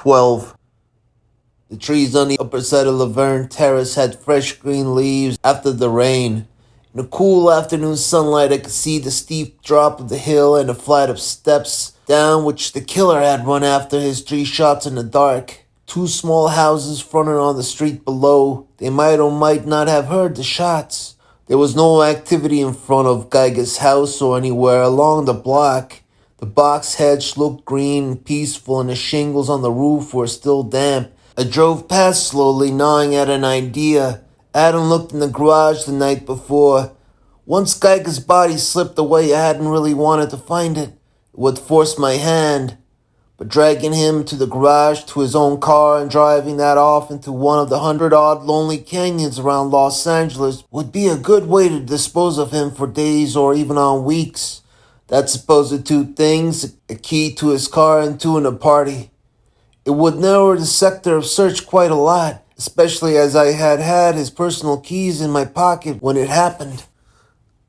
12. The trees on the upper side of Laverne Terrace had fresh green leaves after the rain. In the cool afternoon sunlight, I could see the steep drop of the hill and a flight of steps down which the killer had run after his 3 shots in the dark. 2 small houses fronted on the street below. They might or might not have heard the shots. There was no activity in front of Geiger's house or anywhere along the block. The box hedge looked green and peaceful, and the shingles on the roof were still damp. I drove past slowly, gnawing at an idea. Adam looked in the garage the night before. Once Geiger's body slipped away, I hadn't really wanted to find it. It would force my hand. But dragging him to the garage, to his own car, and driving that off into one of the 100-odd lonely canyons around Los Angeles would be a good way to dispose of him for days or even on weeks. That supposed 2 things, a key to his car and 2 in a party. It would narrow the sector of search quite a lot, especially as I had his personal keys in my pocket when it happened.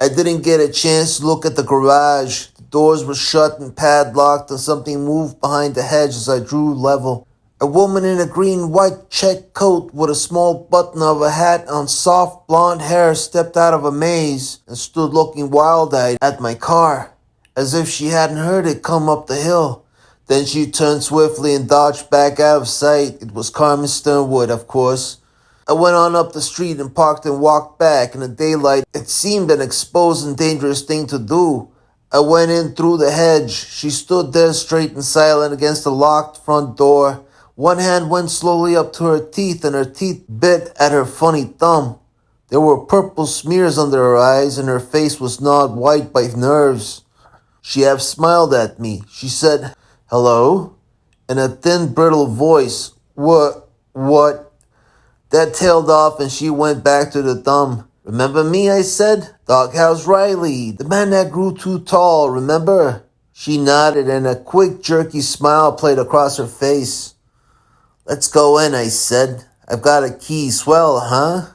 I didn't get a chance to look at the garage. The doors were shut and padlocked, and something moved behind the hedge as I drew level. A woman in a green-white check coat with a small button of a hat on soft blonde hair stepped out of a maze and stood looking wild-eyed at my car, as if she hadn't heard it come up the hill. Then she turned swiftly and dodged back out of sight. It was Carmen Sternwood, of course. I went on up the street and parked and walked back. In the daylight, it seemed an exposed and dangerous thing to do. I went in through the hedge. She stood there straight and silent against the locked front door. One hand went slowly up to her teeth, and her teeth bit at her funny thumb. There were purple smears under her eyes, and her face was gnawed white by nerves. She half smiled at me. She said, "Hello?" In a thin, brittle voice. What? That tailed off and she went back to the thumb. "Remember me?" I said. "Doghouse Riley, the man that grew too tall, remember?" She nodded and a quick, jerky smile played across her face. "Let's go in," I said. "I've got a key. Swell, huh?"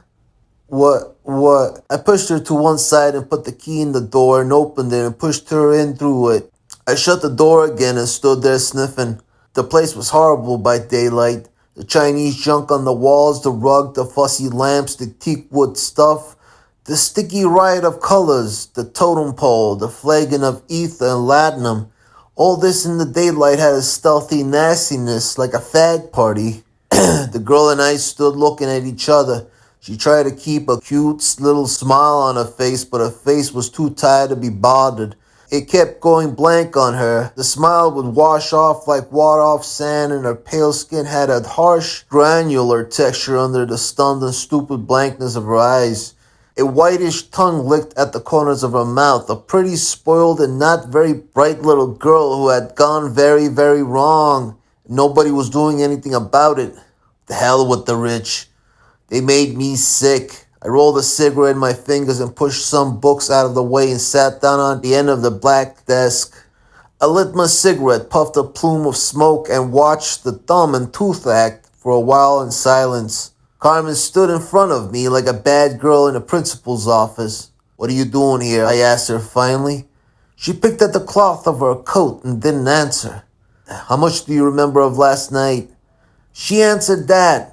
What? I pushed her to one side and put the key in the door and opened it and pushed her in through it. I shut the door again and stood there sniffing. The place was horrible by daylight. The Chinese junk on the walls, the rug, the fussy lamps, the teakwood stuff, the sticky riot of colors, the totem pole, the flagon of ether and latinum. All this in the daylight had a stealthy nastiness like a fag party. The girl and I stood looking at each other. She tried to keep a cute little smile on her face, but her face was too tired to be bothered. It kept going blank on her. The smile would wash off like water off sand, and her pale skin had a harsh, granular texture under the stunned and stupid blankness of her eyes. A whitish tongue licked at the corners of her mouth. A pretty, spoiled, and not very bright little girl who had gone very, very wrong. Nobody was doing anything about it. The hell with the rich. They made me sick. I rolled a cigarette in my fingers and pushed some books out of the way and sat down on the end of the black desk. I lit my cigarette, puffed a plume of smoke, and watched the thumb and tooth act for a while in silence. Carmen stood in front of me like a bad girl in the principal's office. "What are you doing here?" I asked her finally. She picked at the cloth of her coat and didn't answer. "How much do you remember of last night?" She answered that,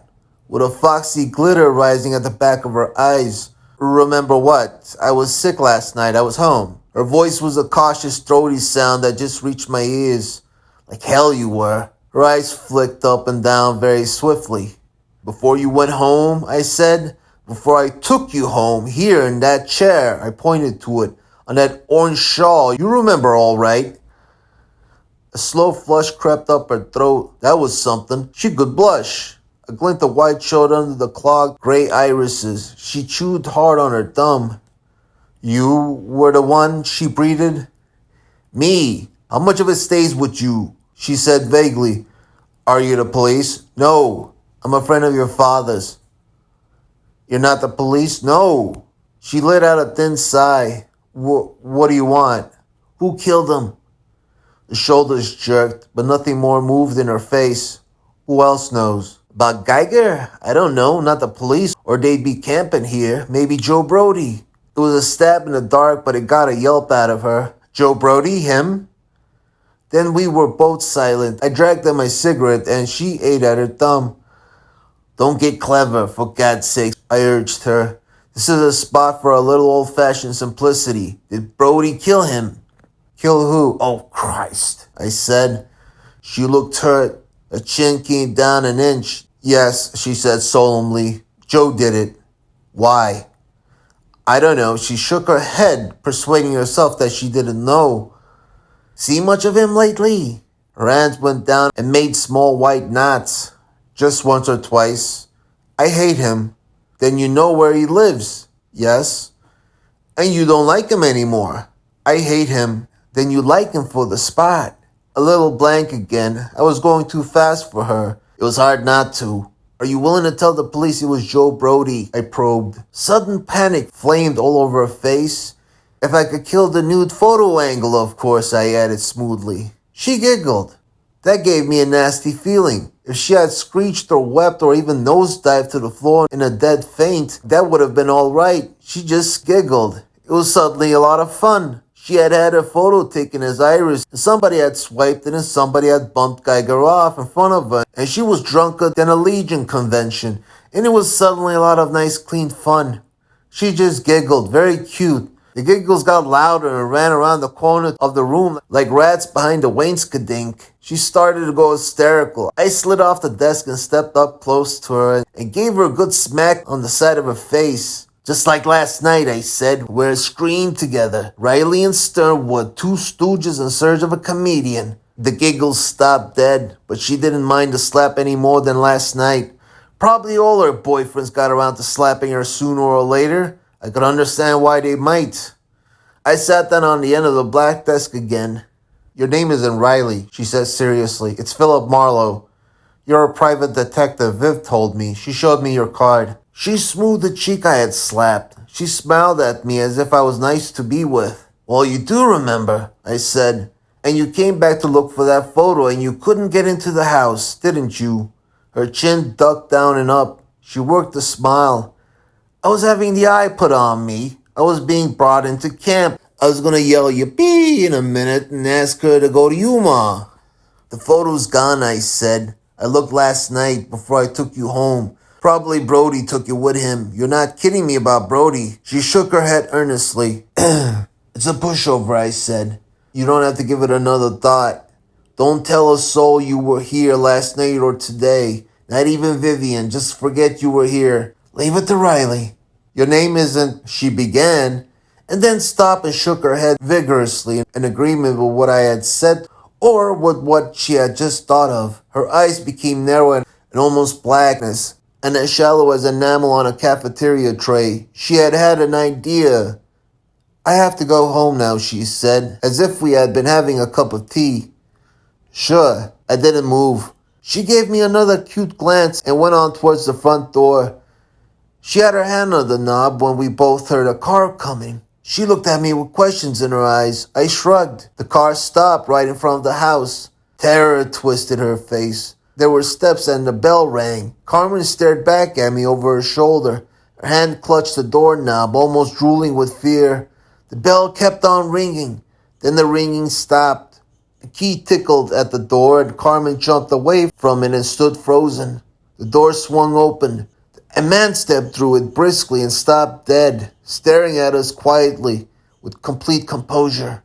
with a foxy glitter rising at the back of her eyes. "Remember what? I was sick last night. I was home." Her voice was a cautious, throaty sound that just reached my ears. "Like hell you were." Her eyes flicked up and down very swiftly. "Before you went home?" I said. "Before I took you home, here in that chair." I pointed to it. "On that orange shawl. You remember all right." A slow flush crept up her throat. That was something. She could blush. A glint of white showed under the clogged gray irises. She chewed hard on her thumb. "You were the one?" she breathed. "Me? How much of it stays with you?" She said vaguely. "Are you the police?" "No. I'm a friend of your father's." "You're not the police?" "No." She let out a thin sigh. What do you want?" "Who killed him?" The shoulders jerked, but nothing more moved in her face. "Who else knows?" "About Geiger? I don't know, not the police, or they'd be camping here. Maybe Joe Brody." It was a stab in the dark, but it got a yelp out of her. "Joe Brody? Him?" Then we were both silent. I dragged at my cigarette and she ate at her thumb. Don't get clever, for God's sake, I urged her. This is a spot for a little old-fashioned simplicity. Did Brody kill him? Kill who? Oh, Christ, I said. She looked hurt. Her chin came down an inch. Yes, she said solemnly. Joe did it. Why? I don't know. She shook her head, persuading herself that she didn't know. See much of him lately? Her hands went down and made small white knots. Just once or twice. I hate him. Then you know where he lives. Yes. And you don't like him anymore. I hate him. Then you like him for the spot. A little blank again. I was going too fast for her. It was hard not to. Are you willing to tell the police it was Joe Brody? I probed. Sudden panic flamed all over her face. If I could kill the nude photo angle, of course, I added smoothly. She giggled. That gave me a nasty feeling. If she had screeched or wept or even nosedived to the floor in a dead faint, that would have been all right. She just giggled. It was suddenly a lot of fun. She had had her photo taken as Iris, and somebody had swiped it and somebody had bumped Geiger off in front of her, and she was drunker than a Legion convention, and it was suddenly a lot of nice clean fun. She just giggled, very cute. The giggles got louder and ran around the corner of the room like rats behind a wainscoting. She started to go hysterical. I slid off the desk and stepped up close to her and gave her a good smack on the side of her face. Just like last night, I said, we're screamed together. Riley and Sternwood, two stooges in search of a comedian. The giggles stopped dead, but she didn't mind the slap any more than last night. Probably all her boyfriends got around to slapping her sooner or later. I could understand why they might. I sat down on the end of the black desk again. Your name isn't Riley, she said seriously. It's Philip Marlowe. You're a private detective, Viv told me. She showed me your card. She smoothed the cheek I had slapped. She smiled at me as if I was nice to be with. Well, you do remember, I said. And you came back to look for that photo and you couldn't get into the house, didn't you? Her chin ducked down and up. She worked a smile. I was having the eye put on me. I was being brought into camp. I was going to yell yippee in a minute and ask her to go to Yuma. The photo's gone, I said. I looked last night before I took you home. Probably Brody took you with him. You're not kidding me about Brody. She shook her head earnestly. It's a pushover, I said. You don't have to give it another thought. Don't tell a soul you were here last night or today. Not even Vivian. Just forget you were here. Leave it to Riley. Your name isn't, she began, and then stopped and shook her head vigorously in agreement with what I had said or with what she had just thought of. Her eyes became narrow and almost blackness, and as shallow as enamel on a cafeteria tray. She had had an idea. I have to go home now, she said, as if we had been having a cup of tea. Sure, I didn't move. She gave me another cute glance and went on towards the front door. She had her hand on the knob when we both heard a car coming. She looked at me with questions in her eyes. I shrugged. The car stopped right in front of the house. Terror twisted her face. There were steps and the bell rang. Carmen stared back at me over her shoulder. Her hand clutched the doorknob, almost drooling with fear. The bell kept on ringing. Then the ringing stopped. The key tickled at the door and Carmen jumped away from it and stood frozen. The door swung open. A man stepped through it briskly and stopped dead, staring at us quietly with complete composure.